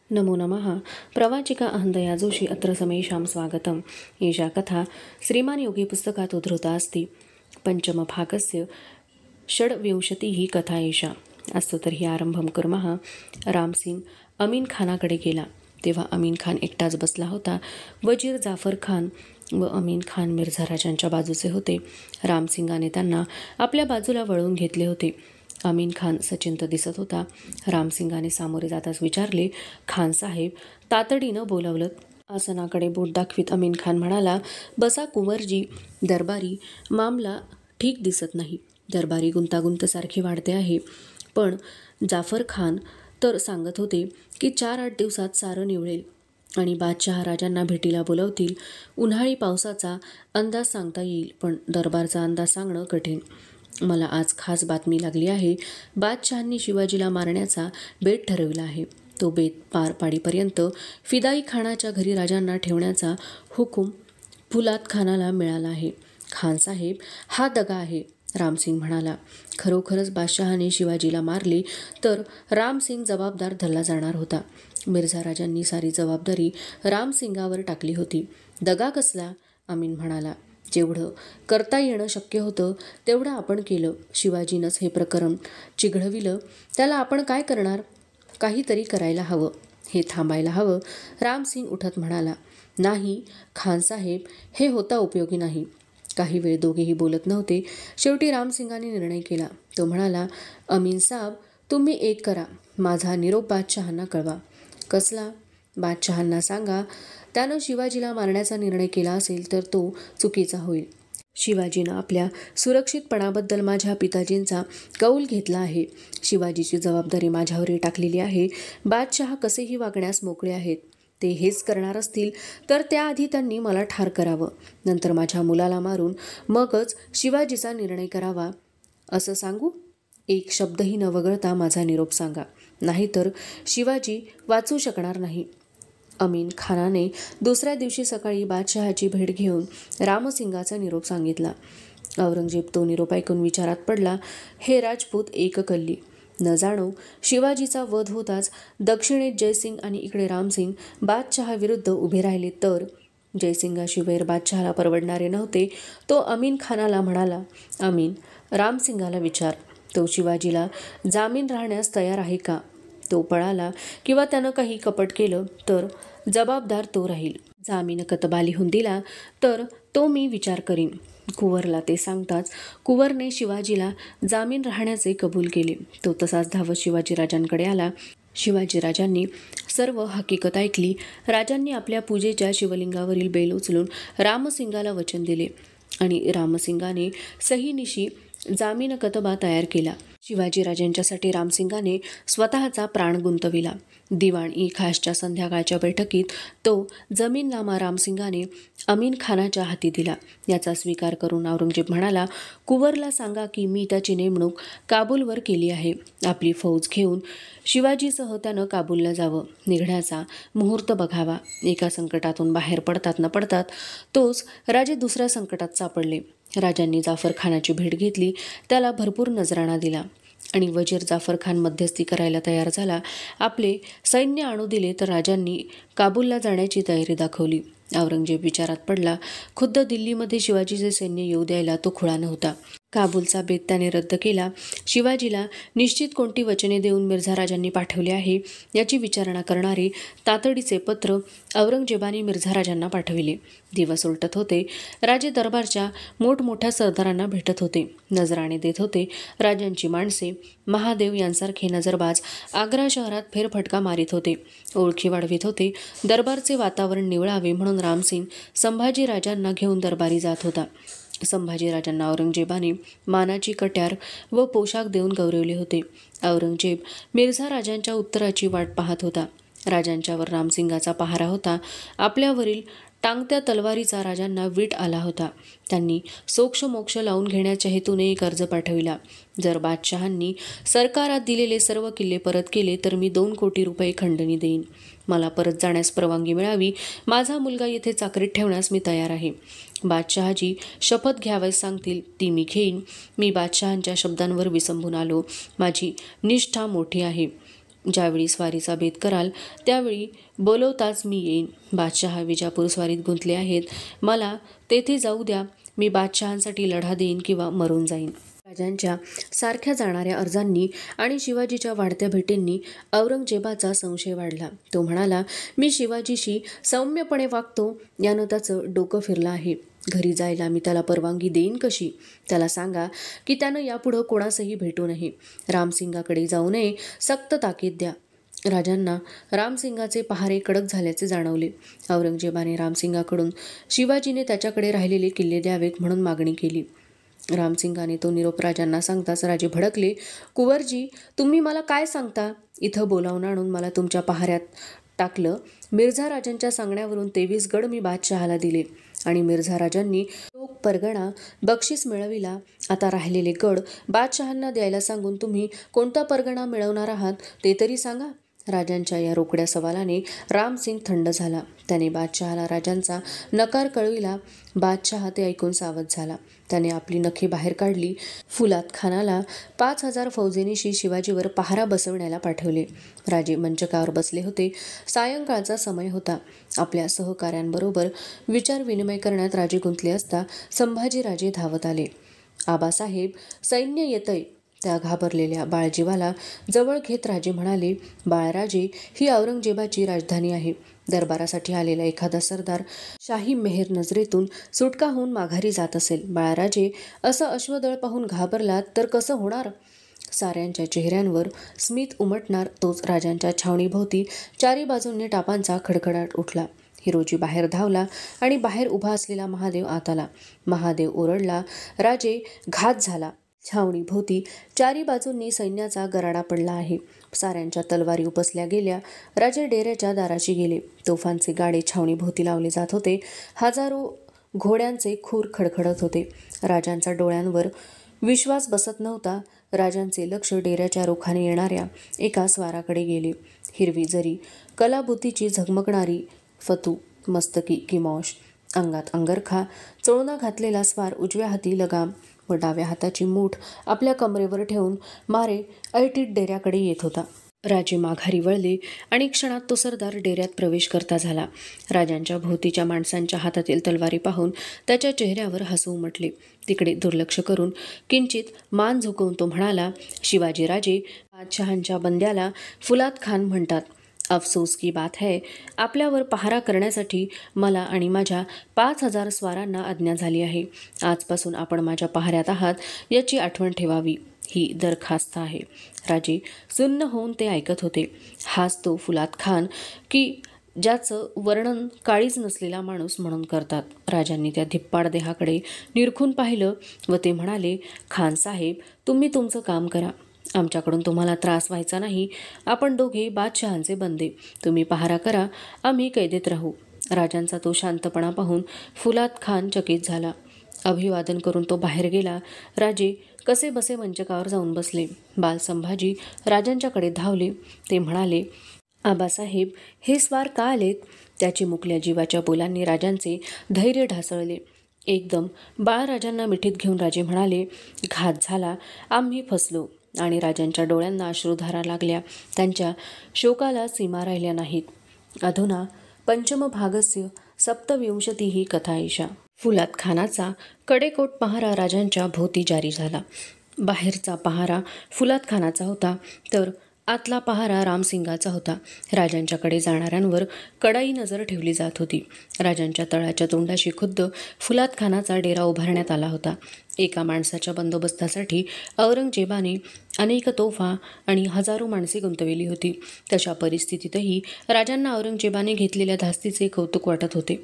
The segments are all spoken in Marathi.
नमो नमः। प्रवाचिका अहंदया जोशी अत्र समेषां स्वागतम्। एषा कथा श्रीमान् योगी पुस्तकात् उद्धृता अस्ति। पञ्चमभागस्य षड्विंशतिः कथा एषा। अस्तु तर्हि आरंभं कुर्मः। रामसिंग अमीन खानाकडे गेला तेव्हा अमीन खान एकटाच बसला होता. वजीर जाफर खान व अमीन खान मिर्झा राजांच्या बाजूचे होते. रामसिंगाने त्यांना आपल्या बाजूला वळवून घेतले होते. अमीन खान सचिंत दिसत होता. रामसिंगाने सामोरे जाताच विचारले, खान साहेब, तातडीनं बोलावलं? आसनाकडे बोट दाखवीत अमीन खान म्हणाला, बसा कुंवरजी. दरबारी मामला ठीक दिसत नाही. दरबारी गुंतागुंत सारखी वाढते आहे. पण जाफर खान तर सांगत होते की 4-8 दिवसात सारं निवळेल आणि बादशहा राजांना भेटीला बोलवतील. उन्हाळी पावसाचा अंदाज सांगता येईल, पण दरबारचा अंदाज सांगणं कठीण. मला आज खास बातमी लागली आहे. बादशहांनी शिवाजीला मारण्याचा बेत ठरविला आहे. तो बेत पार पाडीपर्यंत फिदाई खानाच्या घरी राजांना ठेवण्याचा हुकूम फुलात खानाला मिळाला आहे. खान साहेब, हा दगा आहे, रामसिंग म्हणाला. खरोखरच बादशहाने शिवाजीला मारले तर रामसिंग जबाबदार धरला जाणार होता. मिर्झा राजांनी सारी जबाबदारी रामसिंगावर टाकली होती. दगा कसला? अमीन म्हणाला. जेवढं करता येणं शक्य होतं तेवढं आपण केलं. शिवाजीनंच हे प्रकरण चिघळविलं. त्याला आपण काय करणार? काहीतरी करायला हवं. हे थांबायला हवं. रामसिंग उठत म्हणाला. नाही खानसाहेब, हे होता उपयोगी नाही. काही वेळ दोघेही बोलत नव्हते. शेवटी रामसिंगाने निर्णय केला. तो म्हणाला, अमीन साहेब, तुम्ही एक करा. माझा निरोप बादशहांना कळवा. कसला? बादशहांना सांगा, त्यानं शिवाजीला मारण्याचा निर्णय केला असेल तर तो चुकीचा होईल. शिवाजीनं आपल्या सुरक्षितपणाबद्दल माझ्या पिताजींचा कौल घेतला आहे. शिवाजीची जबाबदारी माझ्यावरही टाकलेली आहे. बादशहा कसेही वागण्यास मोकळे आहेत. ते हेच करणार असतील तर त्याआधी त्यांनी मला ठार करावं. नंतर माझ्या मुलाला मारून मगच शिवाजीचा निर्णय करावा. असं सांगू? एक शब्दही न वगळता माझा निरोप सांगा, नाहीतर शिवाजी वाचू शकणार नाही. अमीन खानाने दुसऱ्या दिवशी सकाळी बादशहाची भेट घेऊन रामसिंगाचा निरोप सांगितला. औरंगजेब तो निरोप ऐकून विचारात पडला. हे राजपूत एककल्ली. न जाणो शिवाजीचा वध होताच दक्षिणेत जयसिंग आणि इकडे रामसिंग बादशहाविरुद्ध उभे राहिले तर जयसिंगाशी वैर बादशहाला परवडणारे नव्हते. तो अमीन खानाला म्हणाला, अमीन, रामसिंगाला विचार, तो शिवाजीला जामीन राहण्यास तयार आहे का? तो पळाला किंवा त्यानं काही कपट केलं तर जबाबदार तो राहील. जामीन कतबा लिहून दिला तर तो मी विचार करीन. कुंवरला ते सांगताच कुंवरने शिवाजीला जामीन राहण्याचे कबूल केले. तो तसाच धावत शिवाजीराजांकडे आला. शिवाजीराजांनी सर्व हकीकत ऐकली. राजांनी आपल्या पूजेच्या शिवलिंगावरील बेल उचलून रामसिंगाला वचन दिले आणि रामसिंगाने सहीनिशी जामीन कतबा तयार केला. शिवाजीराजांच्यासाठी रामसिंगाने स्वतःचा प्राण गुंतविला. दिवाण ई खासच्या संध्याकाळच्या बैठकीत तो जमीननामा रामसिंगाने अमीन खानाच्या हाती दिला. याचा स्वीकार करून औरंगजेब म्हणाला, कुंवरला सांगा की मी त्याची नेमणूक काबूलवर केली आहे. आपली फौज घेऊन शिवाजीसह त्यानं काबूलला जावं. निघण्याचा मुहूर्त बघावा. एका संकटातून बाहेर पडतात न पडतात तोच राजे दुसऱ्या संकटात सापडले. राजांनी जाफर खानाची भेट घेतली. त्याला भरपूर नजराणा दिला आणि वजीर जाफर खान मध्यस्थी करायला तयार झाला. आपले सैन्य आणू दिले तर राजांनी काबूलला जाण्याची तयारी दाखवली. औरंगजेब विचारात पडला. खुद्द दिल्लीमध्ये शिवाजीचे सैन्य येऊ द्यायला तो खुळा नव्हता. काबूलचा बेत त्याने रद्द केला. शिवाजीला निश्चित कोणती वचने देऊन मिर्झा राजांनी पाठवले आहे याची विचारणा करणारे तातडीचे पत्र औरंगजेबाने मिर्झा राजांना पाठविले. दिवस उलटत होते. राजे दरबारच्या मोठमोठ्या सरदारांना भेटत होते. नजराणे देत होते. राजांची माणसे महादेव यांसारखे नजरबाज आग्रा शहरात फेरफटका मारित होते. ओळखी वाढवित होते. दरबारचे वातावरण निवळावे म्हणून रामसिंग संभाजीराजांना घेऊन दरबारी जात होता. संभाजीराजांना औरंगजेबाने मानाची कट्यार व पोशाख देऊन गौरवले होते. औरंगजेब मिर्झा राजांच्या उत्तराची वाट पाहत होता. राजांच्यावर रामसिंगाचा पहारा होता. आपल्यावरील टांगत्या तलवारीचा राजांना वीट आला होता. त्यांनी सोक्षमोक्ष लावून घेण्याच्या हेतूने एक अर्ज पाठविला. जर बादशहांनी सरकारात दिलेले सर्व किल्ले परत केले तर मी 2 कोटी रुपये खंडणी देईन. मला परत जाण्यास परवानगी मिळावी. माझा मुलगा येथे चाकरीत ठेवण्यास मी तयार आहे. बादशहाजी शपथ घ्यावयास सांगतील ती मी घेईन. मी बादशहांच्या शब्दांवर विसंबून आलो. माझी निष्ठा मोठी आहे. ज्यावेळी स्वारीचा बेत कराल त्यावेळी बोलवताच मी येईन. बादशहा विजापूर स्वारीत गुंतले आहेत. मला तेथे जाऊ द्या. मी बादशहांसाठी लढा देईन किंवा मरून जाईन. राजांच्या सारख्या जाणाऱ्या अर्जांनी आणि शिवाजीच्या वाढत्या भेटींनी औरंगजेबाचा संशय वाढला. तो म्हणाला, मी शिवाजीशी सौम्यपणे वागतो यानं त्याचं डोकं फिरलं आहे. घरी जायला मी त्याला परवानगी देईन कशी? त्याला सांगा की त्यानं यापुढं कोणासही भेटू नये. रामसिंगाकडे जाऊ नये. सक्त ताकीद द्या. राजांना रामसिंगाचे पहारे कडक झाल्याचे जाणवले. औरंगजेबाने रामसिंगाकडून शिवाजीने त्याच्याकडे राहिलेले किल्ले द्यावेत म्हणून मागणी केली. रामसिंगाने तो निरोप राजांना सांगताच राजे भडकले. कुंवरजी, तुम्ही मला काय सांगता? इथं बोलावून आणून मला तुमच्या पहाऱ्यात टाकलं. मिर्झा राजांच्या सांगण्यावरून 23 गड मी बादशहाला दिले आणि मिर्झा राजांनी तो परगणा बक्षीस मिळविला. आता राहिलेले गड बादशहांना द्यायला सांगून तुम्ही कोणता परगणा मिळवणार आहात ते तरी सांगा. राजांच्या या रोकड्या सवालाने रामसिंग थंड झाला. त्याने बादशहाला राजांचा नकार कळविला. बादशहा ते ऐकून सावध झाला. त्याने आपली नखे बाहेर काढली. फुलात खानाला 5,000 फौजेनीशी शिवाजीवर पहारा बसवण्याला पाठवले. राजे मंचकावर बसले होते. सायंकाळचा समय होता. आपल्या सहकाऱ्यांबरोबर विचारविनिमय करण्यात राजे गुंतले असता संभाजीराजे धावत आले. आबासाहेब, सैन्य येतंय. त्या घाबरलेल्या बाळजीवाला जवळ घेत राजे म्हणाले, बाळराजे, ही औरंगजेबाची राजधानी आहे. दरबारासाठी आलेला एखादा सरदार शाही मेहेर नजरेतून सुटका होऊन माघारी जात असेल. बाळराजे, असं अश्वदळ पाहून घाबरलात तर कसं होणार? साऱ्यांच्या चेहऱ्यांवर स्मित उमटणार. तोच राजांच्या छावणीभोवती चारी बाजूंनी टापांचा खडखडाट उठला. हिरोजी बाहेर धावला आणि बाहेर उभा असलेला महादेव आत आला. महादेव ओरडला, राजे, घात झाला. छावणीभोवती चारी बाजूंनी सैन्याचा गराडा पडला आहे. साऱ्यांच्या तलवारी उपसल्या गेल्या. राजे डेऱ्याच्या दाराशी गेले. तोफांचे गाडे छावणीभोवती लावले जात होते. हजारो घोड्यांचे खूर खडखडत होते. राजांचा डोळ्यांवर विश्वास बसत नव्हता. राजांचे लक्ष डेऱ्याच्या रोखाने येणाऱ्या एका स्वाराकडे गेले. हिरवी जरी कलाबुतीची झगमगणारी फतू, मस्तकी किमॉश, अंगात अंगरखा, चोळणा घातलेला स्वार उजव्या हाती लगाम व डाव्या हाताची मूठ आपल्या कमरेवर ठेवून मारे ऐटीत डेऱ्याकडे येत होता. राजे माघारी वळले आणि क्षणात तो सरदार डेऱ्यात प्रवेश करता झाला. राजांच्या भोवतीच्या माणसांच्या हातातील तलवारी पाहून त्याच्या चेहऱ्यावर हसू उमटले. तिकडे दुर्लक्ष करून किंचित मान झुकवून तो म्हणाला, शिवाजीराजे, बादशहांच्या बंद्याला फुलात खान म्हणतात. अफसोस की बात है, आपल्यावर पहारा करण्यासाठी मला आणि माझ्या 5,000 स्वारांना आज्ञा झाली आहे. आजपासून आपण माझ्या पहाऱ्यात आहात याची आठवण ठेवावी. ही दरखास्त आहे. राजे सुन्न होऊन ते ऐकत होते. हाच तो फुलात खान की ज्याचं वर्णन काळीज नसलेला माणूस म्हणून करतात. राजांनी त्या धिप्पाड देहाकडे निरखून पाहिलं व ते म्हणाले, खान साहेब, तुम्ही तुमचं काम करा. आमच्याकडून तुम्हाला त्रास व्हायचा नाही. आपण दोघे बादशहांचे बंदे. तुम्ही पहारा करा, आम्ही कैदेत राहू. राजांचा तो शांतपणा पाहून फुलात खान चकित झाला. अभिवादन करून तो बाहेर गेला. राजे कसे बसे मंचकावर जाऊन बसले. बाल संभाजी राजांच्याकडे धावले. ते म्हणाले, आबासाहेब, हे स्वार का आलेत? त्याची मुकल्या जीवाच्या बोलांनी राजांचे धैर्य ढासळले. एकदम बाळराजांना मिठीत घेऊन राजे म्हणाले, घात झाला, आम्ही फसलो. आणि राजांच्या डोळ्यांना अश्रुधारा लागल्या. त्यांच्या शोकाला सीमा राहिल्या नाहीत. अधुना पंचमभागस्य सप्तविंशतिः कथा एषा. फुलात खानाचा कडेकोट पहारा राजांच्या भोवती जारी झाला. बाहेरचा पहारा फुलात खानाचा होता तर आतला पहारा रामसिंगाचा होता. राजांच्याकडे जाणाऱ्यांवर कडाई नजर ठेवली जात होती. राजांच्या तळाच्या तोंडाशी खुद्द फुलात खानाचा डेरा उभारण्यात आला होता. एका माणसाच्या बंदोबस्तासाठी औरंगजेबाने अनेक तोफा आणि हजारो माणसे गुंतविली होती. तशा परिस्थितीतही राजांना औरंगजेबाने घेतलेल्या धास्तीचे कौतुक वाटत होते.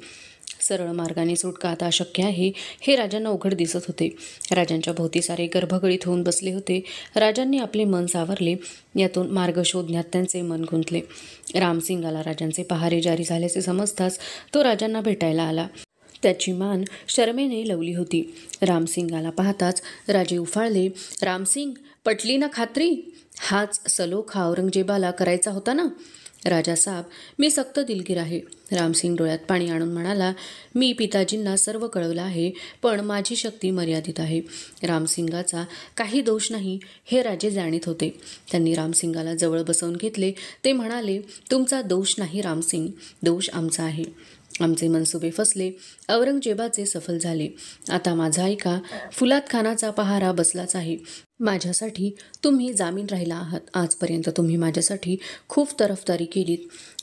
सरळ मार्गाने सुटका आता अशक्य आहे हे राजांना उघड दिसत होते. राजांच्या भोवती सारे गर्भगळीत होऊन बसले होते. राजांनी आपले मन सावरले. यातून मार्ग शोधण्यात त्यांचे मन गुंतले. रामसिंगाला राजांचे पहारे जारी झाल्याचे समजताच तो राजांना भेटायला आला. त्याची मान शरमेने लवली होती. रामसिंगाला पाहताच राजे उफाळले. रामसिंग, पटली ना खात्री? हाच सलोखा औरंगजेबाला करायचा होता ना? राजा साहेब, मी सक्त दिलगीर आहे. रामसिंग डोळ्यात पाणी आणून म्हणाला, मी पिताजींना सर्व कळवलं आहे, पण माझी शक्ती मर्यादित आहे. रामसिंगाचा काही दोष नाही हे राजे जाणीत होते. त्यांनी रामसिंगाला जवळ बसवून घेतले. ते म्हणाले, तुमचा दोष नाही रामसिंग, दोष आमचा आहे. आमचे मनसुबे फसले, औरंगजेबाचे सफल झाले. आता माझा ऐका, फुलात खानाचा पहारा बसलाच आहे. माझ्यासाठी तुम्ही जामीन राहिला आहात. आजपर्यंत तुम्ही माझ्यासाठी खूप तरफदारी केलीत,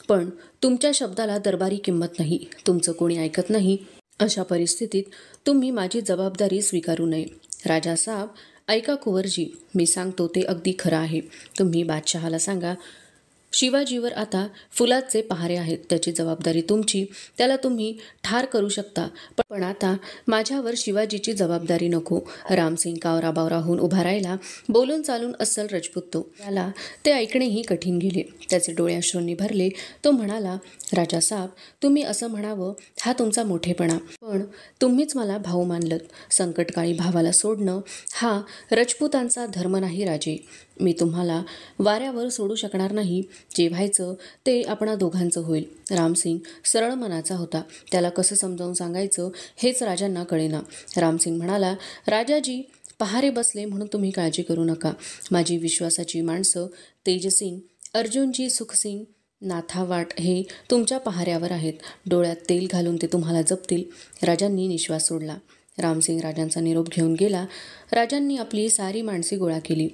पण तुमच्या शब्दाला दरबारी किंमत नाही. तुमचं कोणी ऐकत नाही. अशा परिस्थितीत तुम्ही माझी जबाबदारी स्वीकारू नये. राजा साहेब, ऐका कुंवरजी, मी सांगतो ते अगदी खरं आहे. तुम्ही बादशहाला सांगा, शिवाजीवर आता फुलाचे पहारे आहेत. त्याची जबाबदारी तुमची. त्याला तुम्ही ठार करू शकता, पण आता माझ्यावर शिवाजीची जबाबदारी नको. रामसिंग कावराबावरा होऊन उभा राहिला. बोलून चालून अस्सल रजपूत तो. त्याला ते ऐकणेही कठीण गेले. त्याचे डोळे अश्रूंनी भरले. तो म्हणाला, राजा साहेब, तुम्ही असं म्हणावं हा तुमचा मोठेपणा, पण तुम्हीच मला भाऊ मानलत. संकटकाळी भावाला सोडणं हा रजपुतांचा धर्म नाही राजे. मी तुम्हाला वाऱ्यावर सोडू शकणार नाही. जे व्हायचं ते आपणा दोघांचं होईल. रामसिंग सरळ मनाचा होता. त्याला कसं समजावून सांगायचं हेच राजांना कळेना. रामसिंग म्हणाला, राजाजी, पहारे बसले म्हणून तुम्ही काळजी करू नका. माझी विश्वासाची माणसं तेजसिंग, अर्जुनजी, सुखसिंग, नाथावाट हे तुमच्या पहाऱ्यावर आहेत. डोळ्यात तेल घालून ते तुम्हाला जपतील. राजांनी निश्वास सोडला. रामसिंग राजांचा निरोप घेऊन गेला. राजांनी आपली सारी माणसे गोळा केली.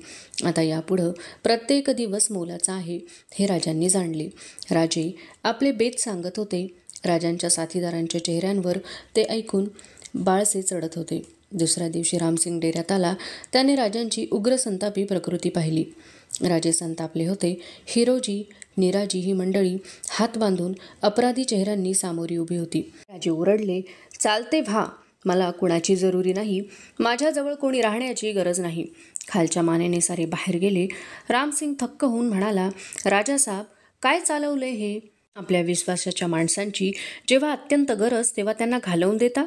आता यापुढं प्रत्येक दिवस मोलाचा आहे हे राजांनी जाणले. राजे आपले बेत सांगत होते. राजांच्या साथीदारांच्या चेहऱ्यांवर ते ऐकून बाळसे चढत होते. दुसऱ्या दिवशी रामसिंग डेऱ्यात आला. त्याने राजांची उग्र संतापी प्रकृती पाहिली. राजे संतापले होते. हिरोजी, निराजी ही मंडळी हात बांधून अपराधी चेहऱ्यांनी सामोरी उभी होती. राजे ओरडले, चालते व्हा, मला कुणाची जरुरी नाही. माझ्याजवळ कोणी राहण्याची गरज नाही. खालच्या मानेने सारे बाहेर गेले. रामसिंग थक्क होऊन म्हणाला, राजासाहेब, काय चालवले हे? आपल्या विश्वासाच्या माणसांची जेव्हा अत्यंत गरज तेव्हा त्यांना घालवून देता.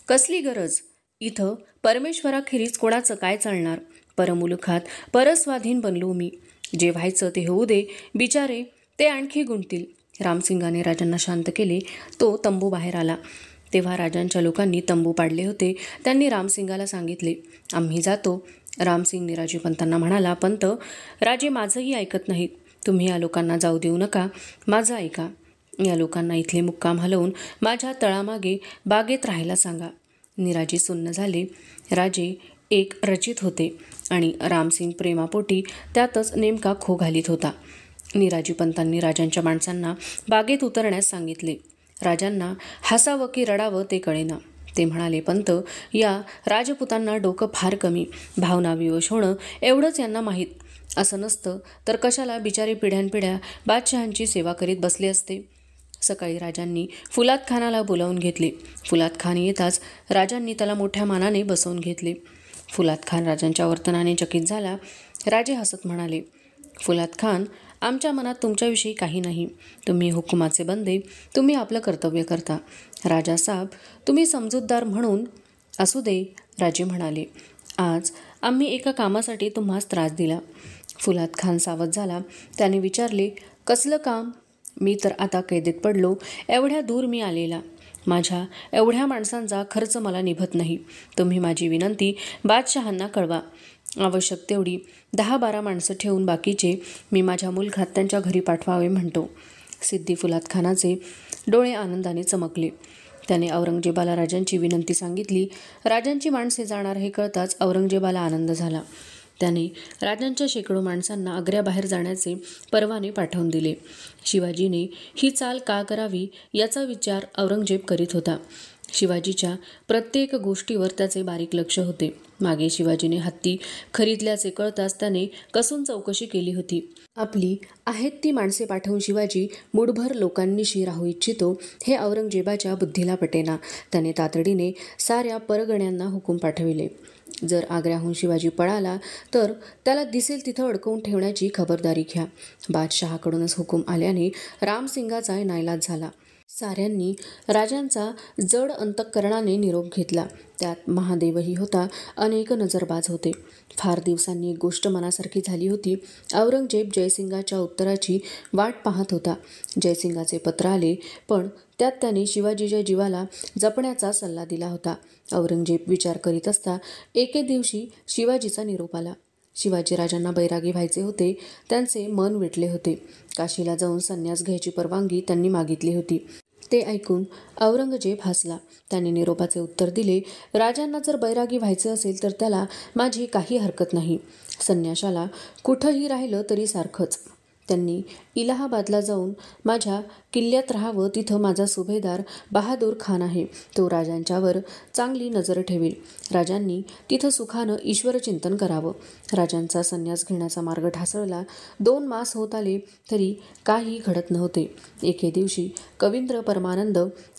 कसली गरज? इथं परमेश्वराखेरीज कोणाचं काय चालणार? परमुलुखात परस्वाधीन बनलो मी. जे व्हायचं ते होऊ दे. बिचारे ते आणखी गुंततील. रामसिंगाने राजांना शांत केले. तो तंबू बाहेर आला. तेव्हा राजांच्या लोकांनी तंबू पाडले होते. त्यांनी रामसिंगाला सांगितले, आम्ही जातो. रामसिंग निराजीपंतांना म्हणाला, पंत, राजे माझंही ऐकत नाहीत. तुम्ही या लोकांना जाऊ देऊ नका. माझं ऐका. या लोकांना इथले मुक्काम हलवून माझ्या तळामागे बागेत राहायला सांगा. निराजी सुन्न झाले. राजे एक रचित होते आणि रामसिंग प्रेमापोटी त्यातच नेमका खो घालीत होता. निराजीपंतांनी राजांच्या माणसांना बागेत उतरण्यास सांगितले. राजांना हसावं की रडावं ते कळेना. ते म्हणाले, पंत, या राजपुतांना डोकं फार कमी. भावना विवश होणं एवढंच यांना माहीत. असं नसतं तर कशाला बिचारे पिढ्यानपिढ्या बादशहांची सेवा करीत बसले असते. सकाळी राजांनी फुलात खानाला बोलावून घेतले. फुलात खान येताच राजांनी त्याला मोठ्या मानाने बसवून घेतले. फुलात खान राजांच्या वर्तनाने चकित झाला. राजे हसत म्हणाले, फुलात खान, आमच्या मनात तुमच्याविषयी काही नाही. तुम्ही हुकुमाचे बंदे. तुम्ही आपलं कर्तव्य करता. राजासाहेब, तुम्ही समजूतदार म्हणून असू दे. राजे म्हणाले, आज आम्ही एका कामासाठी तुम्हास त्रास दिला. फुलात खान सावध झाला. त्याने विचारले, कसलं काम? मी तर आता कैदेत पडलो. एवढ्या दूर मी आलेला. माझ्या एवढ्या माणसांचा खर्च मला निभत नाही. तुम्ही माझी विनंती बादशहांना कळवा. आवश्यक तेवढी 10-12 माणसं ठेवून बाकीचे मी माझ्या मुलखात त्यांच्या घरी पाठवावे म्हणतो. सिद्दी फुलात खानाचे डोळे आनंदाने चमकले. त्याने औरंगजेबाला राजांची विनंती सांगितली. राजांची माणसे जाणार हे कळताच औरंगजेबाला आनंद झाला. त्याने राजांच्या शेकडो माणसांना आग्र्याबाहेर जाण्याचे परवाने पाठवून दिले. शिवाजीने ही चाल का करावी याचा विचार औरंगजेब करीत होता. शिवाजीच्या प्रत्येक गोष्टीवर त्याचे बारीक लक्ष होते. मागे शिवाजीने हत्ती खरीदल्याचे कळताच त्याने कसून चौकशी केली होती. आपली आहेत ती माणसे पाठवून शिवाजी मुठभर लोकांनीशी राहू इच्छितो हे औरंगजेबाच्या बुद्धीला पटेना. त्याने तातडीने साऱ्या परगण्यांना हुकूम पाठविले. जर आग्र्याहून शिवाजी पळाला तर त्याला दिसेल तिथं अडकवून ठेवण्याची खबरदारी घ्या. बादशहाकडूनच हुकूम आल्याने रामसिंगाचा नाईलाज झाला. साऱ्यांनी राजांचा जड अंतःकरणाने निरोप घेतला. त्यात महादेवही होता. अनेक नजरबाज होते. फार दिवसांनी एक गोष्ट मनासारखी झाली होती. औरंगजेब जयसिंगाच्या उत्तराची वाट पाहत होता. जयसिंगाचे पत्र आले, पण त्यात त्याने शिवाजीच्या जीवाला जपण्याचा सल्ला दिला होता. औरंगजेब विचार करीत असता एके दिवशी शिवाजीचा निरोप आला. शिवाजीराजांना बैरागी व्हायचे होते. त्यांचे मन विटले होते. काशीला जाऊन संन्यास घ्यायची परवानगी त्यांनी मागितली होती. ते ऐकून औरंगजेब हसला. त्याने निरोपाचे उत्तर दिले, राजांना जर बैरागी व्हायचे असेल तर त्याला माझी काही हरकत नाही. संन्याशाला कुठंही राहिलं तरी सारखंच. त्यांनी इलाहाबादला जाऊन माझ्या किल्ल्यात राहावं. तिथं माझा सुभेदार बहादूर खान आहे. तो राजांच्यावर चांगली नजर ठेवील. राजांनी तिथं सुखानं ईश्वरचिंतन करावं. राजांचा संन्यास घेण्याचा मार्ग ढासळला. 2 मास होत आले तरी काही घडत नव्हते. एके दिवशी कवींद्र परमानंद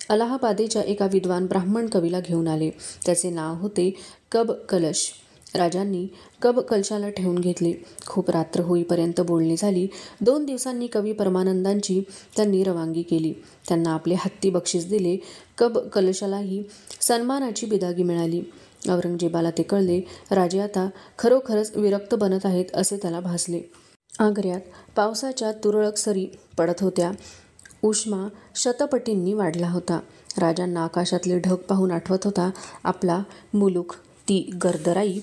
अलाहाबादेच्या एका विद्वान ब्राह्मण कवीला घेऊन आले. त्याचे नाव होते कब कलश. राजांनी कब कलशाला ठेवून घेतले. खूप रात्र होईपर्यंत बोलणी झाली. 2 दिवसांनी कवी परमानंदांची त्यांनी रवानगी केली. त्यांना आपले हत्ती बक्षीस दिले. कब कलशालाही सन्मानाची बिदागी मिळाली. औरंगजेबाला ते कळले. राजे आता खरोखरच विरक्त बनत आहेत असे त्याला भासले. आग्र्यात पावसाच्या तुरळक सरी पडत होत्या. उष्मा शतपटींनी वाढला होता. राजांना आकाशातले ढग पाहून आठवत होता आपला मुलूक, ती गर्दराई,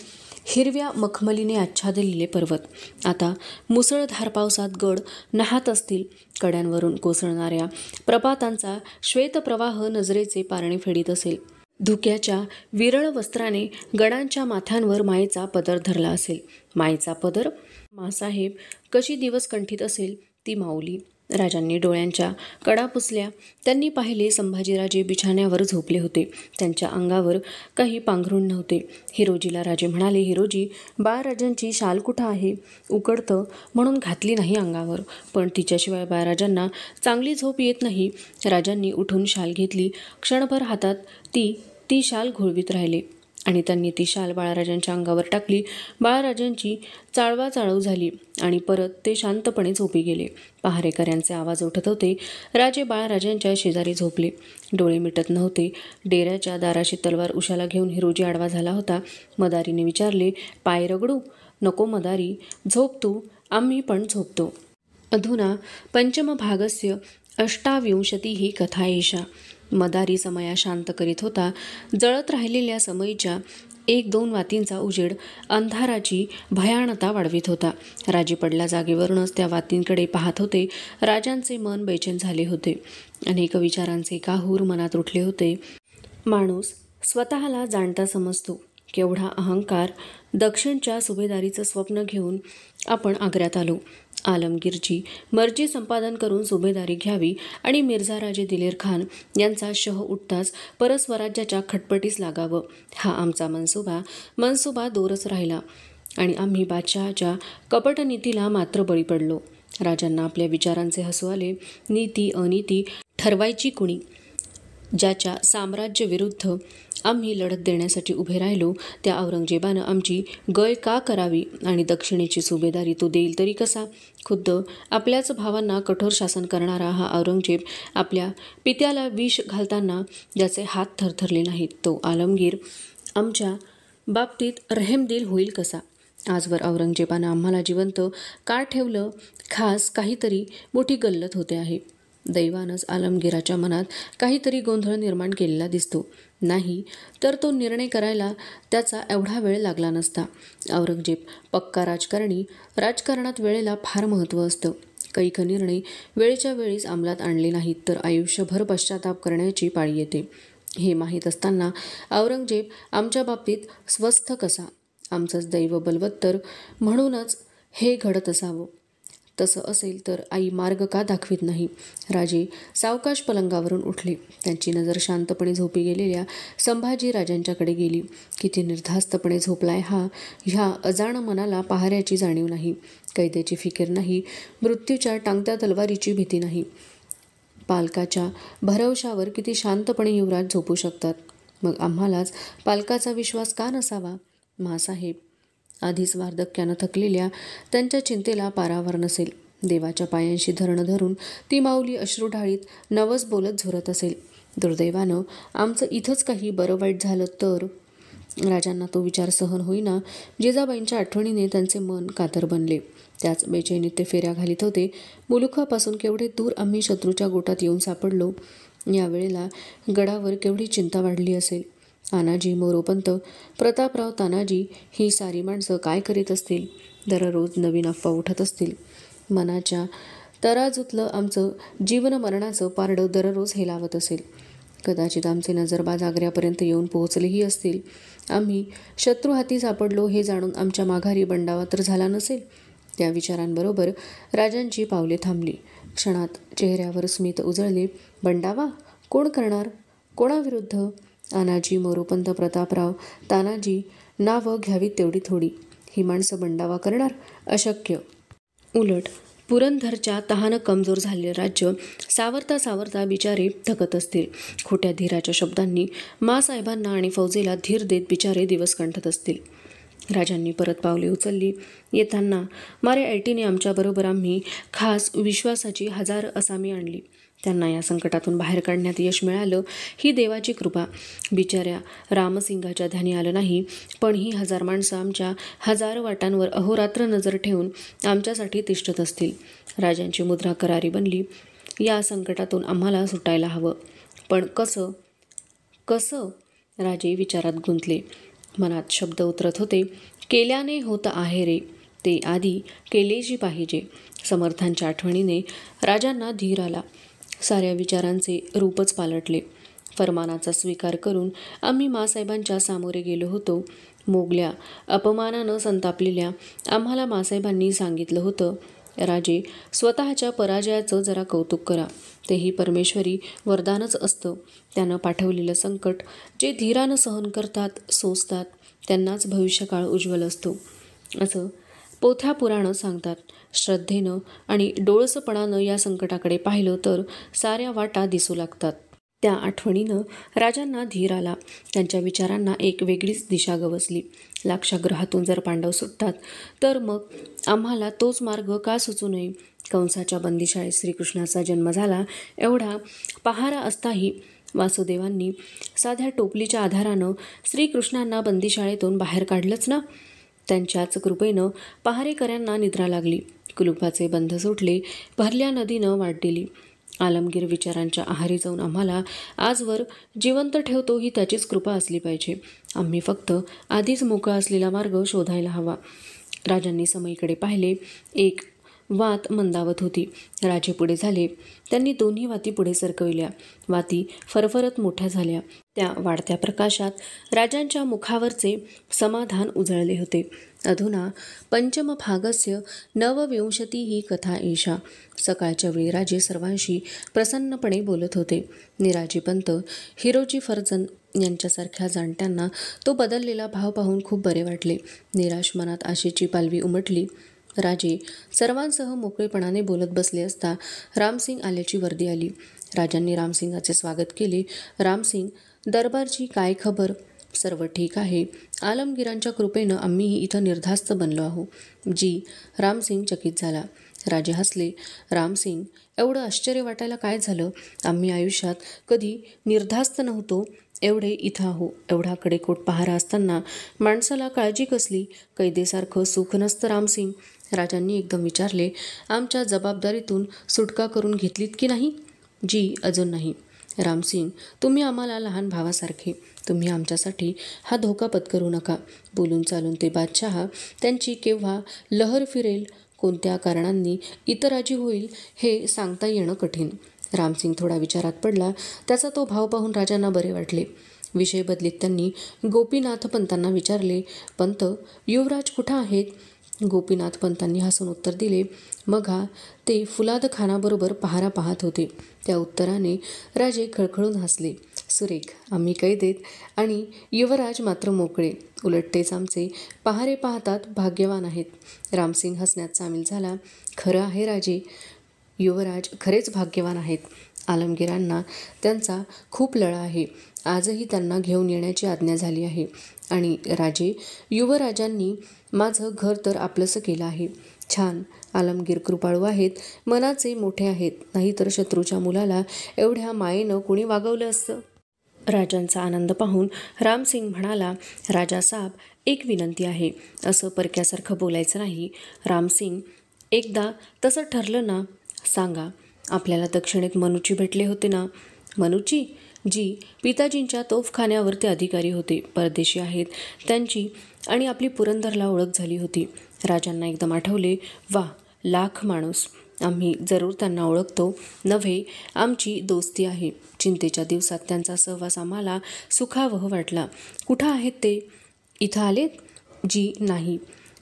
हिरव्या मखमलीने आच्छादलेले पर्वत. आता मुसळधार पावसात गड नाहत असतील. कड्यांवरून कोसळणाऱ्या प्रपातांचा श्वेतप्रवाह नजरेचे पारणे फेडीत असेल. धुक्याच्या विरळ वस्त्राने गडांच्या माथ्यांवर मायेचा पदर धरला असेल. मायेचा पदर? मासाहेब कशी दिवस कंठीत असेल ती माऊली. राजांनी डोळ्यांच्या कडा पुसल्या. त्यांनी पाहिले संभाजीराजे बिछाण्यावर झोपले होते. त्यांच्या अंगावर काही पांघरूण नव्हते. हिरोजीला राजे म्हणाले, हिरोजी, बाळराजांची शाल कुठं आहे? उकडतं म्हणून घातली नाही अंगावर, पण तिच्याशिवाय बाळराजांना चांगली झोप येत नाही. राजांनी उठून शाल घेतली. क्षणभर हातात ती शाल घोळवीत राहिले आणि त्यांनी ती शाल बाळराजांच्या अंगावर टाकली. बाळराजांची चाळवाचाळव झाली आणि परत ते शांतपणे झोपी गेले. पहारेकऱ्यांचे आवाज उठत होते. राजे बाळराजांच्या शेजारी झोपले. डोळे मिटत नव्हते. डेऱ्याच्या दाराशी तलवार उशाला घेऊन हिरोजी आडवा झाला होता. मदारीने विचारले, पाय रगडू? नको मदारी, झोप तू, आम्ही पण झोपतो. अधुना पंचमभागस्य 28 कथा एषा. मदारी समया शांत करीत होता. जळत राहिलेल्या समयीच्या 1-2 वातींचा उजेड अंधाराची भयानता वाढवित होता. राजे पडल्या जागेवरूनच त्या वातींकडे पाहत होते. राजांचे मन बेचैन झाले होते. अनेक विचारांचे काहूर मनात उठले होते. माणूस स्वतःला जाणता समजतो. केवढा अहंकार! दक्षिणच्या सुभेदारीचं स्वप्न घेऊन आपण आग्र्यात आलो. आलमगीरची मर्जी संपादन करून सुभेदारी घ्यावी आणि मिर्झाराजे दिलेर खान यांचा शह उठताच परस्वराज्याच्या खटपटीस लागावं, हा आमचा मनसुबा दोरच राहिला आणि आम्ही बादशहाच्या कपटनीतीला मात्र बळी पडलो. राजांना आपल्या विचारांचे हसू आले. नीती अनीती ठरवायची कुणी? ज्याच्या साम्राज्याविरुद्ध आम्ही लढत देण्यासाठी उभे राहिलो त्या औरंगजेबानं आमची गय का करावी आणि दक्षिणेची सुभेदारी तो देईल तरी कसा? खुद्द आपल्याच भावांना कठोर शासन करणारा हा औरंगजेब आपल्या पित्याला विष घालताना ज्याचे हात थरथरले नाहीत, तो आलमगीर आमच्या बाबतीत रहमदिल होईल कसा? आजवर औरंगजेबानं आम्हाला जिवंत का ठेवलं? खास काहीतरी मोठी गल्लत होते आहे. दैवानच आलमगीराच्या मनात काहीतरी गोंधळ निर्माण केलेला दिसतो. नाही तर तो निर्णय करायला त्याचा एवढा वेळ लागला नसता. औरंगजेब पक्का राजकारणी. राजकारणात वेळेला फार महत्त्व असतं. कैक निर्णय वेळेच्या वेळीच अंमलात आणले नाहीत तर आयुष्यभर पश्चाताप करण्याची पाळी येते. हे माहीत असताना औरंगजेब आमच्या बाबतीत स्वस्थ कसा? आमचंच दैव बलवत्तर म्हणूनच हे घडत असावं. तसं असेल तर आई मार्ग का दाखवित नाही? राजे सावकाश पलंगावरून उठले. त्यांची नजर शांतपणे झोपी गेलेल्या संभाजी राजांच्याकडे गेली. किती निर्धास्तपणे झोपलाय हा! ह्या अजाण मनाला पहाऱ्याची जाणीव नाही, कैद्याची फिकीर नाही, मृत्यूच्या टांगत्या तलवारीची भीती नाही. पालकाच्या भरवशावर किती शांतपणे युवराज झोपू शकतात. मग आम्हालाच पालकाचा विश्वास का नसावा? मासाहेब आधीच वार्धक्यानं थकलेल्या त्यांच्या चिंतेला पारावर नसेल. देवाच्या पायांशी धरण धरून ती माऊली अश्रू ढाळीत नवस बोलत झुरत असेल. दुर्दैवानं आमचं इथंच काही बरं वाईट झालं तर. राजांना तो विचार सहन होईना. जिजाबाईंच्या आठवणीने त्यांचे मन कातर बनले. त्याच बेचैनीत ते फेऱ्या घालीत होते. मुलुखापासून केवढे दूर आम्ही शत्रूच्या गोटात येऊन सापडलो. यावेळेला गडावर केवढी चिंता वाढली असेल. आनाजी, मोरोपंत, प्रतापराव, तानाजी ही सारी माणसं काय करीत असतील. दररोज नवीन अफवा उठत असतील. मनाच्या तराजूतलं आमचं जीवन मरणाचं पारडं दररोज हेलावत असेल. कदाचित आमचे नजरबाज आग्र्यापर्यंत येऊन पोहोचलेही असतील. आम्ही शत्रू हाती सापडलो हे जाणून आमच्या माघारी बंडावा तर झाला नसेल. त्या विचारांबरोबर राजांची पावले थांबली. क्षणात चेहऱ्यावर स्मित उजळले. बंडावा कोण करणार? कोणाविरुद्ध? आनाजी, मोरोपंत, प्रतापराव, तानाजी नावं घ्यावीत तेवढी थोडी. ही माणसं बंडावा करणार? अशक्य. उलट पुरंदरच्या तहानं कमजोर झालेले राज्य सावरता सावरता बिचारे थकत असतील. खोट्या धीराच्या शब्दांनी माँसाहेबांना आणि फौजेला धीर देत बिचारे दिवस कंठत असतील. राजांनी परत पावले उचलली. येताना मारे ऐटीने आमच्याबरोबर आम्ही खास विश्वासाची 1000 असामी आणली. त्यांना या संकटातून बाहेर काढण्यात यश मिळालं ही देवाची कृपा. बिचाऱ्या रामसिंगाच्या ध्यानी आलं नाही, पण ही 1000 माणसं आमच्या 1000 वाटांवर अहोरात्र नजर ठेवून आमच्यासाठी तिष्ठत असतील. राजांची मुद्रा करारी बनली. या संकटातून आम्हाला सुटायला हवं, पण कसं? कसं? राजे विचारात गुंतले. मनात शब्द उतरत होते. केल्याने होत आहे रे, ते आधी केलेची पाहिजे. समर्थांच्या आठवणीने राजांना धीर आला. साऱ्या विचारांचे रूपच पालटले. फरमानाचा स्वीकार करून आम्ही माँसाहेबांच्या सामोरे गेलो होतो. मोगल्या अपमानानं संतापलेल्या आम्हाला माँसाहेबांनी सांगितलं होतं, राजे, स्वतःच्या पराजयाचं जरा कौतुक करा. तेही परमेश्वरी वरदानच असतं. त्यानं पाठवलेलं संकट जे धीरानं सहन करतात, सोसतात, त्यांनाच भविष्यकाळ उज्ज्वल असतो, असं पोथ्या पुराणं सांगतात. श्रद्धेनं आणि डोळसपणानं या संकटाकडे पाहिलं तर साऱ्या वाटा दिसू लागतात. त्या आठवणीनं राजांना धीर आला. त्यांच्या विचारांना एक वेगळीच दिशा गवसली. लाक्षागृहातून जर पांडव सुटतात तर मग आम्हाला तोच मार्ग का सुचू नये? कंसाच्या बंदीशाळेत श्रीकृष्णाचा जन्म झाला एवढा पहारा असताही वासुदेवांनी साध्या टोपलीच्या आधारानं श्रीकृष्णांना बंदीशाळेतून बाहेर काढलंच ना. त्यांच्याच कृपेनं पहारेकऱ्यांना निद्रा लागली. कुलुपाचे बंध सुटले. भरल्या नदीनं वाट दिली. आलमगीर विचारांच्या आहारी जाऊन आम्हाला आजवर जिवंत ठेवतो ही त्याचीच कृपा असली पाहिजे. आम्ही फक्त आधीच मोकळा असलेला मार्ग शोधायला हवा. राजांनी समईकडे पाहिले. एक वात मंदावत होती. राजे पुढे झाले. त्यांनी दोन्ही वाती पुढे सरकविल्या. वाती फरफरत मोठ्या झाल्या. त्या वाढत्या प्रकाशात राजांच्या मुखावरचे समाधान उजळले होते. अधुना पंचमभागस्य नवविंशती ही कथा एषा. सकाळच्या वेळी राजे सर्वांशी प्रसन्नपणे बोलत होते. निराजी पंत, हिरोजी फर्जन यांच्यासारख्या जाणत्यांना तो बदललेला भाव पाहून खूप बरे वाटले. निराश मनात आशेची पालवी उमटली. राजे सर्वांसह मोकळेपणाने बोलत बसले असता रामसिंग आल्याची वर्दी आली. राजांनी रामसिंगाचे स्वागत केले. रामसिंग, दरबारची काय खबर? सर्व ठीक आहे. आलमगीरांच्या कृपेनं आम्हीही इथं निर्धास्त बनलो आहो. जी. रामसिंग चकित झाला. राजे हसले. रामसिंग, एवढं आश्चर्य वाटायला काय झालं? आम्ही आयुष्यात कधी निर्धास्त नव्हतो. एवढे इथं आहो. एवढा कडेकोट पहारा असताना माणसाला काळजी कसली? कैदेसारखं सुख नसतं रामसिंग. राजांनी एकदम विचारले. आमच्या जबाबदारीतून सुटका करून घेतलीत की नाही? जी. अजून नाही. रामसिंग, तुम्ही आम्हाला लहान भावासारखे. तुम्ही आमच्यासाठी हा धोका पत्करू नका. बोलून चालून ते बादशहा, त्यांची केव्हा लहर फिरेल, कोणत्या कारणांनी इतराजी होईल हे सांगता येणं कठीण. रामसिंग थोडा विचारात पडला. त्याचा तो भाव पाहून राजांना बरे वाटले. विषय बदलीत त्यांनी गोपीनाथ पंतांना विचारले. पंत, युवराज कुठं आहेत? गोपीनाथ पंतांनी हसून उत्तर दिले. मघा ते फुलाद खानाबरोबर पहारा पाहत होते. त्या उत्तराने राजे खळखळून हसले. सुरेख. आम्ही कैदेत आणि युवराज मात्र मोकळे. उलट तेच आमचे पहारे पाहतात भाग्यवान आहेत. रामसिंग हसण्यात सामील झाला. खरं आहे राजे, युवराज खरेच भाग्यवान आहेत. आलमगीरांना त्यांचा खूप लळा आहे. आजही त्यांना घेऊन येण्याची आज्ञा झाली आहे. आणि राजे, युवराजांनी माझं घर तर आपलंसं केलं आहे. छान. आलमगीर कृपाळू आहेत, मनाचे मोठे आहेत, नाहीतर शत्रूच्या मुलाला एवढ्या मायेनं कुणी वागवलं असतं. राजांचा आनंद पाहून रामसिंग म्हणाला, राजासाहेब, एक विनंती आहे. असं परक्यासारखं बोलायचं नाही. रामसिंग, एकदा तसं ठरलं ना, सांगा. आपल्याला दक्षिणेत मनूची भेटले होते ना? मनूची? जी पिताजींच्या तोफखान्यावर अधिकारी होते, परदेशी आहेत. त्यांची आणि आपली पुरंदरला ओळख झाली होती. राजांना एकदम आठवले, वा, लाख माणूस. आम्ही जरूर त्यांना ओळखतो. नव्हे, आमची दोस्ती आहे. चिंतेच्या दिवसात त्यांचा सहवास आम्हाला सुखावह वाटला. कुठं आहेत ते? इथं आलेत? जी नाही,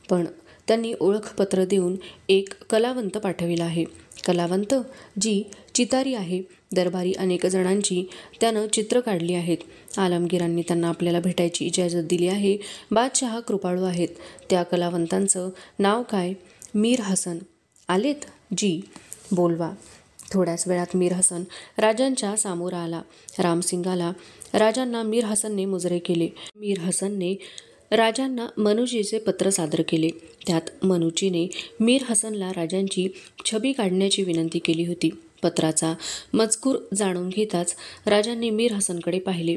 पण त्यांनी ओळखपत्र देऊन एक कलावंत पाठविला आहे. कलावंत? जी चितारी आहे. दरबारी अनेक जणांची त्यानं चित्र काढली आहेत. आलमगीरांनी त्यांना आपल्याला भेटायची इजाजत दिली आहे. बादशहा कृपाळू आहेत. त्या कलावंतांचं नाव काय? मीर हसन. आलेत? जी. बोलवा. थोड्याच वेळात मीर हसन राजांच्या सामोरा आला. रामसिंगाला राजांना मीर हसनने मुजरे केले. मीर हसनने राजांना मनूजीचे पत्र सादर केले. त्यात मनूजीने मीर हसनला राजांची छबी काढण्याची विनंती केली होती. पत्राचा मजकूर जाणून घेताच राजांनी मीर हसनकडे पाहिले.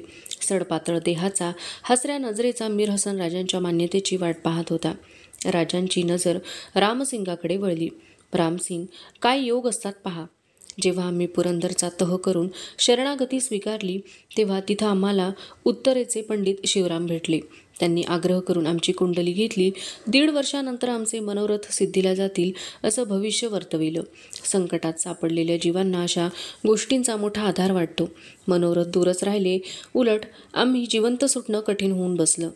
सडपातळ देहाचा, हसऱ्या नजरेचा मीर हसन राजांच्या मान्यतेची वाट पाहत होता. राजांची नजर रामसिंगाकडे वळली. रामसिंग, काय योग असतात पहा. जेव्हा आम्ही पुरंदरचा तह करून शरणागती स्वीकारली, तेव्हा तिथं आम्हाला उत्तरेचे पंडित शिवराम भेटले. त्यांनी आग्रह करून आमची कुंडली घेतली. 1.5 वर्षानंतर आमचे मनोरथ सिद्धीला जातील असं भविष्य वर्तविलं. संकटात सापडलेल्या जीवांना अशा गोष्टींचा मोठा आधार वाटतो. मनोरथ दूरच राहिले, उलट आम्ही जिवंत सुटणं कठीण होऊन बसलं.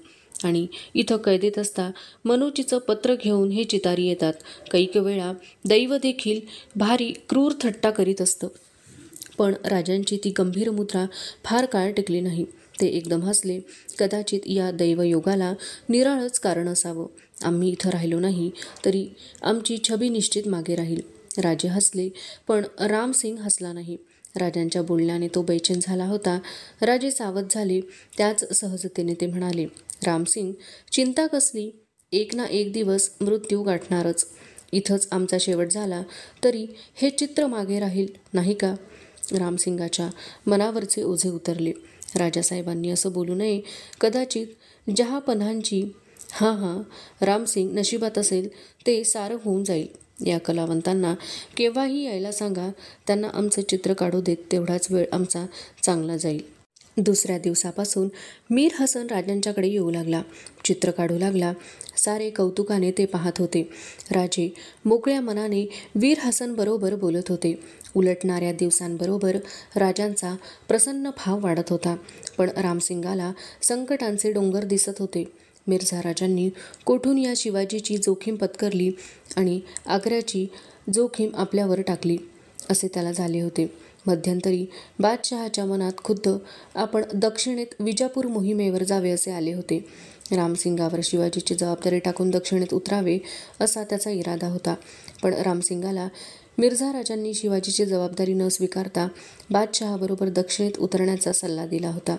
आणि इथं कैदेत असता मनूजीचं पत्र घेऊन हे चितारी येतात. कैक वेळा दैव देखील भारी क्रूर थट्टा करीत असतं. पण राजांची ती गंभीर मुद्रा फार काळ टिकली नाही. ते एकदम हसले. कदाचित या दैवयोगाला निराळच कारण असावं. आम्ही इथं राहिलो नाही तरी आमची छबी निश्चित मागे राहील. राजे हसले, पण रामसिंग हसला नाही. राजांच्या बोलण्याने तो बेचैन झाला होता. राजे सावध झाले. त्याच सहजतेने ते म्हणाले, रामसिंग, चिंता कसली? एक ना एक दिवस मृत्यू गाठणारच. इथंच आमचा शेवट झाला तरी हे चित्र मागे राहील, नाही का? रामसिंगाच्या मनावरचे ओझे उतरले. राजासाहेबांनी असं बोलू नये. कदाचित जहापनाहांची हां, रामसिंग, नशिबात असेल ते सारं होऊन जाईल. या कलावंतांना केव्हाही यायला सांगा. त्यांना आमचं चित्र काढू देत. तेवढाच वेळ आमचा चांगला जाईल. दुसऱ्या दिवसापासून मीर हसन राजांच्याकडे येऊ लागला. चित्र काढू लागला. सारे कौतुकाने ते पाहत होते. राजे मोकळ्या मनाने वीर हसन बरोबर बोलत होते. उलटणाऱ्या दिवसांबरोबर राजांचा प्रसन्न भाव वाढत होता. पण रामसिंगाला संकटांचे डोंगर दिसत होते. मिर्झा राजांनी कोठून या शिवाजीची जोखीम पत्करली आणि आग्र्याची जोखीम आपल्यावर टाकली असे त्याला झाले होते. मध्यंतरी बादशहाच्या मनात खुद्द आपण दक्षिणेत विजापूर मोहिमेवर जावे असे आले होते. रामसिंगावर शिवाजीची जबाबदारी टाकून दक्षिणेत उतरावे असा त्याचा इरादा होता. पण रामसिंगाला मिर्झा राजांनी शिवाजीची जबाबदारी न स्वीकारता बादशहाबरोबर दक्षिणेत उतरण्याचा सल्ला दिला होता.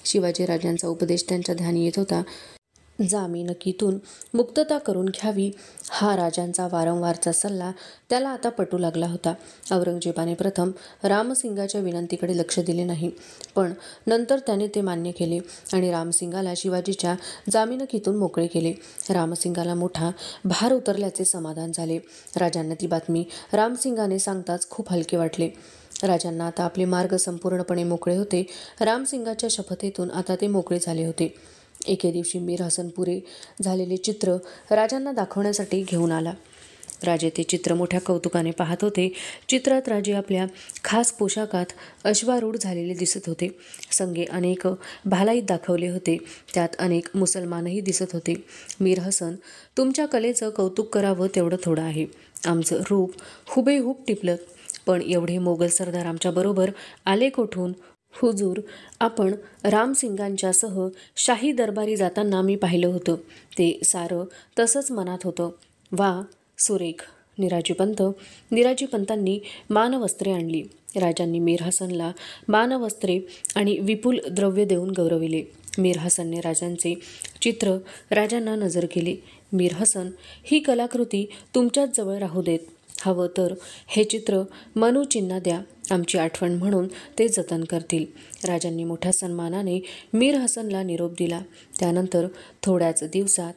शिवाजी राजांचा उपदेश त्यांच्या ध्यानी येत होता. जामिनकीतून मुक्तता करून घ्यावी हा राजांचा वारंवारचा सल्ला त्याला आता पटू लागला होता. औरंगजेबाने प्रथम रामसिंगाच्या विनंतीकडे लक्ष दिले नाही, पण नंतर त्याने ते मान्य केले आणि रामसिंगाला शिवाजीच्या जामिनकीतून मोकळे केले. रामसिंगाला मोठा भार उतरल्याचे समाधान झाले. राजांना ती बातमी रामसिंगाने सांगताच खूप हलके वाटले. राजांना आता आपले मार्ग संपूर्णपणे मोकळे होते. रामसिंगाच्या शपथेतून आता ते मोकळे झाले होते. एके दिवशी मीर हसन पुरे झालेले चित्र राजांना दाखवण्यासाठी घेऊन आला. राजे ते चित्र मोठ्या कौतुकाने पाहत होते. चित्रात राजे आपल्या खास पोशाखात अश्वारूढ झालेले दिसत होते. संगे अनेक भालाईत दाखवले होते. त्यात अनेक मुसलमानही दिसत होते. मीर हसन, तुमच्या कलेचं कौतुक करावं तेवढं थोडं आहे. आमचं रूप हुबेहूब टिपलं. पण एवढे मोगल सरदार आमच्याबरोबर आले कोठून? हुजूर, आपण रामसिंगांच्यासह शाही दरबारी जाताना मी पाहिलं होतं. ते सारं तसंच मनात होतं. वा, सुरेख. निराजी पंतांनी मानवस्त्रे आणली. राजांनी मीर हसनला मानवस्त्रे आणि विपुल द्रव्य देऊन गौरविले. मीर हसनने राजांचे चित्र राजांना नजर केले. मीर हसन ही कलाकृती तुमच्याच जवळ राहू देत. हवं तर हे चित्र मनूजींना द्या, आमची आठवण म्हणून ते जतन करतील. राजांनी मोठ्या सन्मानाने मीर हसनला निरोप दिला. त्यानंतर थोड्याच दिवसात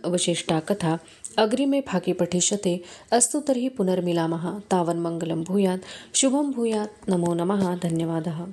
वशिष्ठा कथा अग्रिमे फाकी पठिष्यते. अस्तु तर्हि पुनर्मिलामः. तावन्मङ्गलं भूयात्, शुभं भूयात्. नमो नमः. धन्यवादः.